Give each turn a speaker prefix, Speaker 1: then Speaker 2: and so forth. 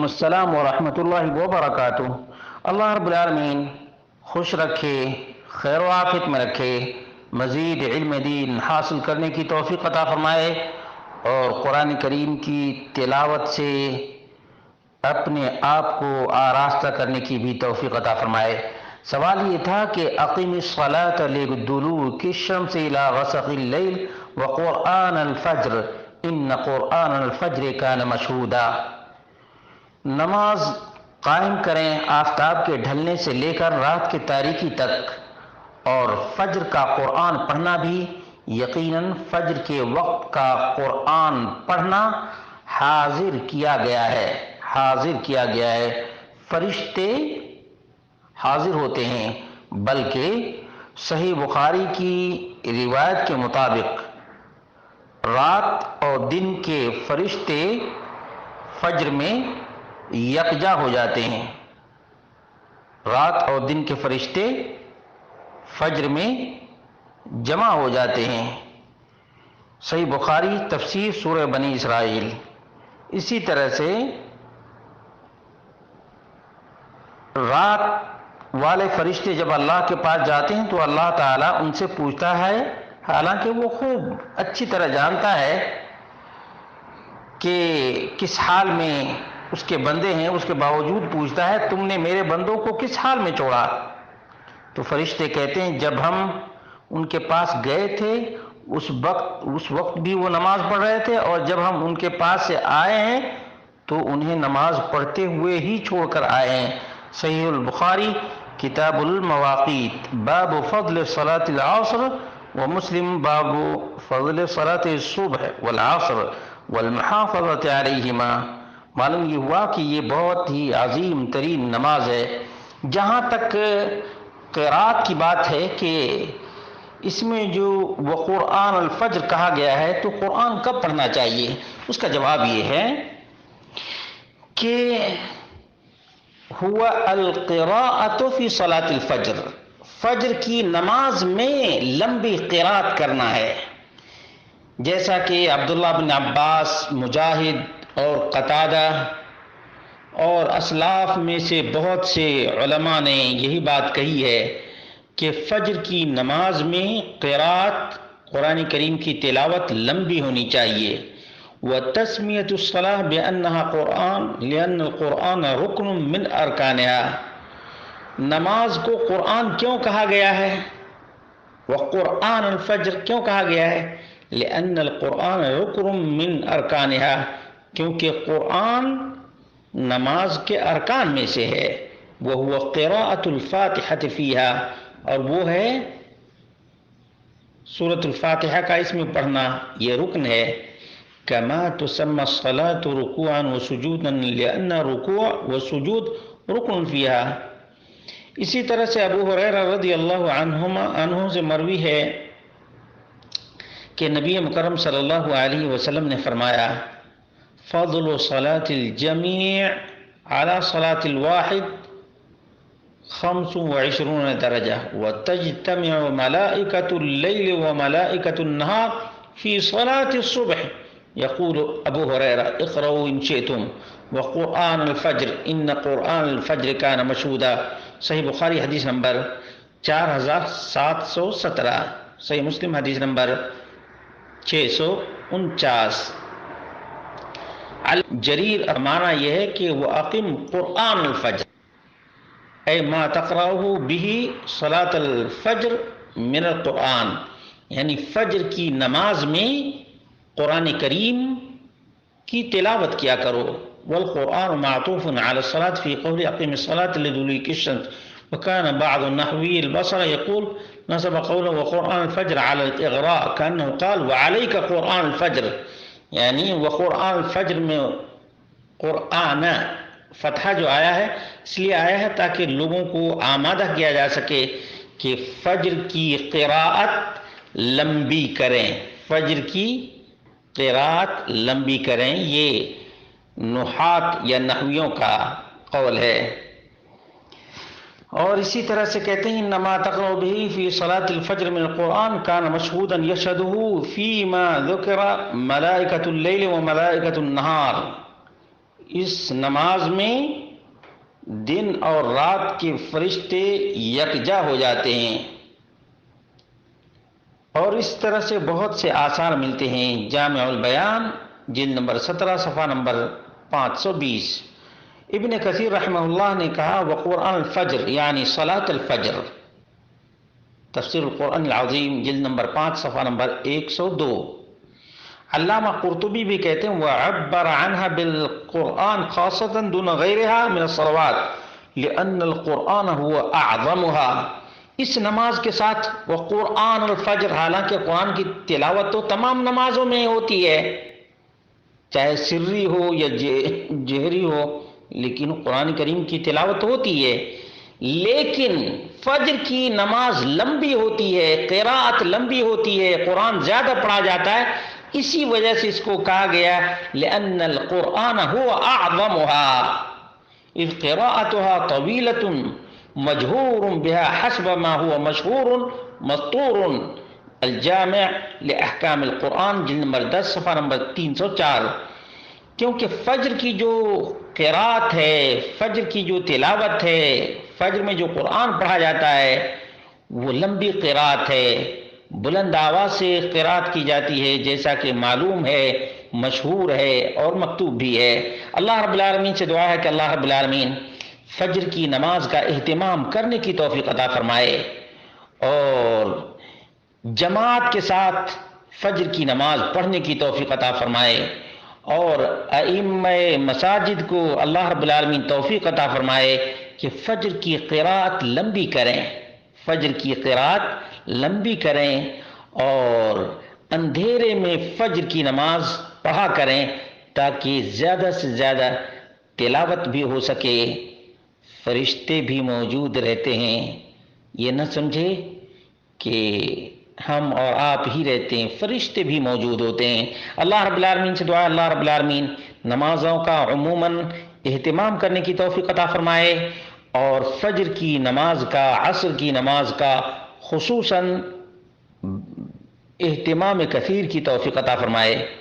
Speaker 1: السلام ورحمۃ اللہ وبرکاتہ۔ اللہ رب العالمین خوش رکھے، خیر و عافیت میں رکھے، مزید علم دین حاصل کرنے کی توفیق عطا فرمائے اور قرآن کریم کی تلاوت سے اپنے آپ کو آراستہ کرنے کی بھی توفیق عطا فرمائے۔ سوال یہ تھا کہ اقیم الصلاۃ لدلوک الشمس الی غسق اللیل وقرآن الفجر ان قرآن الفجر کان مشہودا، نماز قائم کریں آفتاب کے ڈھلنے سے لے کر رات کے تاریکی تک، اور فجر کا قرآن پڑھنا بھی، یقیناً فجر کے وقت کا قرآن پڑھنا حاضر کیا گیا ہے، فرشتے حاضر ہوتے ہیں، بلکہ صحیح بخاری کی روایت کے مطابق رات اور دن کے فرشتے فجر میں یکجا ہو جاتے ہیں، رات اور دن کے فرشتے فجر میں جمع ہو جاتے ہیں۔ صحیح بخاری تفسیر سورہ بنی اسرائیل۔ اسی طرح سے رات والے فرشتے جب اللہ کے پاس جاتے ہیں تو اللہ تعالیٰ ان سے پوچھتا ہے، حالانکہ وہ خوب اچھی طرح جانتا ہے کہ کس حال میں اس کے بندے ہیں، اس کے باوجود پوچھتا ہے تم نے میرے بندوں کو کس حال میں چھوڑا؟ تو فرشتے کہتے ہیں جب ہم ان کے پاس گئے تھے اس وقت بھی وہ نماز پڑھ رہے تھے، اور جب ہم ان کے پاس سے آئے ہیں تو انہیں نماز پڑھتے ہوئے ہی چھوڑ کر آئے ہیں۔ صحیح البخاری کتاب المواقیت باب فضل صلاة العصر، ومسلم باب فضل صلاة الصبح والعصر والمحافظة علیہما۔ معلوم یہ ہوا کہ یہ بہت ہی عظیم ترین نماز ہے۔ جہاں تک قرات کی بات ہے کہ اس میں جو وقرآن الفجر کہا گیا ہے تو قرآن کب پڑھنا چاہیے، اس کا جواب یہ ہے کہ ہوا القراءۃ فی صلاۃ الفجر، فجر کی نماز میں لمبی قرات کرنا ہے، جیسا کہ عبداللہ بن عباس، مجاہد اور قتادہ اور اسلاف میں سے بہت سے علماء نے یہی بات کہی ہے کہ فجر کی نماز میں قرات قرآن کریم کی تلاوت لمبی ہونی چاہیے۔ وتسمیۃ الصلاۃ بأنها قرآن لأن القرآن رکن من ارکانها، نماز کو قرآن کیوں کہا گیا ہے، وقرآن الفجر کیوں کہا گیا ہے، لأن القرآن رکن من ارکانها، کیونکہ قرآن نماز کے ارکان میں سے ہے، وہو قراءۃ الفاتحۃ فیہا، اور وہ ہے سورۃ الفاتحہ کا اس میں پڑھنا، یہ رکن ہے۔ کما تسمى الصلاۃ رکوعا وسجودا لأن رکوع وسجود رکن فیہا۔ اسی طرح سے ابو ہریرہ رضی اللہ عنہ سے مروی ہے کہ نبی مکرم صلی اللہ علیہ وسلم نے فرمایا فضل صلاة الجمیع على صلاة الواحد 25 درجہ، وتجتمع ملائکة الليل وملائکة النهار في صلاة الصبح، يقول ابو ہریرہ اقرؤوا ان شئتم وقرآن الفجر ان قرآن الفجر كان مشہودا۔ صحیح بخاری حدیث نمبر 4717، صحیح مسلم حدیث نمبر 649۔ الجریر معنی یہ ہے کہ وَأَقِمْ قرآن الفجر اے ما تقرأہ بہ صلاة الفجر من القرآن، یعنی فجر کی نماز میں قرآن کریم کی تلاوت کیا کرو۔ والقرآن معطوف على الصلاة في قول أقم الصلاة لدلوك الشمس، وكان بعض النحوي البصري يقول نصب قوله وقرآن الفجر على الإغراء كأنه قال وعليك قرآن الفجر، یعنی وقرآن الفجر میں قرآن فتحہ جو آیا ہے اس لیے آیا ہے تاکہ لوگوں کو آمادہ کیا جا سکے کہ فجر کی قراءت لمبی کریں، فجر کی قراءت لمبی کریں، یہ نحات یا نحویوں کا قول ہے۔ اور اسی طرح سے کہتے ہیں انما تقرأ به في صلاة الفجر من القرآن كان مشهودا يشهده فيما ذكر ملائكة الليل وملائكة النهار، اس نماز میں دن اور رات کے فرشتے یکجا ہو جاتے ہیں، اور اس طرح سے بہت سے آثار ملتے ہیں۔ جامع البیان جلد نمبر 17 صفحہ نمبر 520۔ ابن کثیر رحمہ اللہ نے کہا وقرآن الفجر یعنی صلاۃ الفجر، تفسیر القرآن العظیم جلد نمبر 5 صفحہ نمبر 102۔ علامہ قرطبی بھی کہتے ہیں وعبر عنها بالقرآن خاصة دون غیرها من الصلوات لأن القرآن هو اعظمها۔ اس نماز کے ساتھ وقرآن الفجر، حالانکہ قرآن کی تلاوت تو تمام نمازوں میں ہوتی ہے، چاہے سری ہو یا جہری ہو، لیکن قرآن کریم کی تلاوت ہوتی ہے، لیکن فجر کی نماز لمبی ہوتی ہے، قراءت لمبی ہوتی ہے، قرآن زیادہ پڑھا جاتا ہے، اسی وجہ سے اس کو کہا گیا لأن القرآن هو اعظمها اذ قراءتها طويلة مجہور بها حسب ما هو مشہور مسطور الجامع لأحکام القرآن جلد نمبر 10 صفحہ نمبر 304۔ کیونکہ فجر کی جو قراءت ہے، فجر کی جو تلاوت ہے، فجر میں جو قرآن پڑھا جاتا ہے وہ لمبی قراءت ہے، بلند آواز سے قراءت کی جاتی ہے، جیسا کہ معلوم ہے، مشہور ہے اور مکتوب بھی ہے۔ اللہ رب العالمین سے دعا ہے کہ اللہ رب العالمین فجر کی نماز کا اہتمام کرنے کی توفیق عطا فرمائے، اور جماعت کے ساتھ فجر کی نماز پڑھنے کی توفیق عطا فرمائے، اور ائمہ مساجد کو اللہ رب العالمین توفیق عطا فرمائے کہ فجر کی قراءت لمبی کریں، فجر کی قراءت لمبی کریں، اور اندھیرے میں فجر کی نماز پڑھا کریں تاکہ زیادہ سے زیادہ تلاوت بھی ہو سکے، فرشتے بھی موجود رہتے ہیں، یہ نہ سمجھے کہ ہم اور آپ ہی رہتے ہیں، فرشتے بھی موجود ہوتے ہیں۔ اللہ رب العالمین سے دعا اللہ رب العالمین نمازوں کا عموماً اہتمام کرنے کی توفیق عطا فرمائے، اور فجر کی نماز کا، عصر کی نماز کا خصوصاً اہتمام کثیر کی توفیق عطا فرمائے۔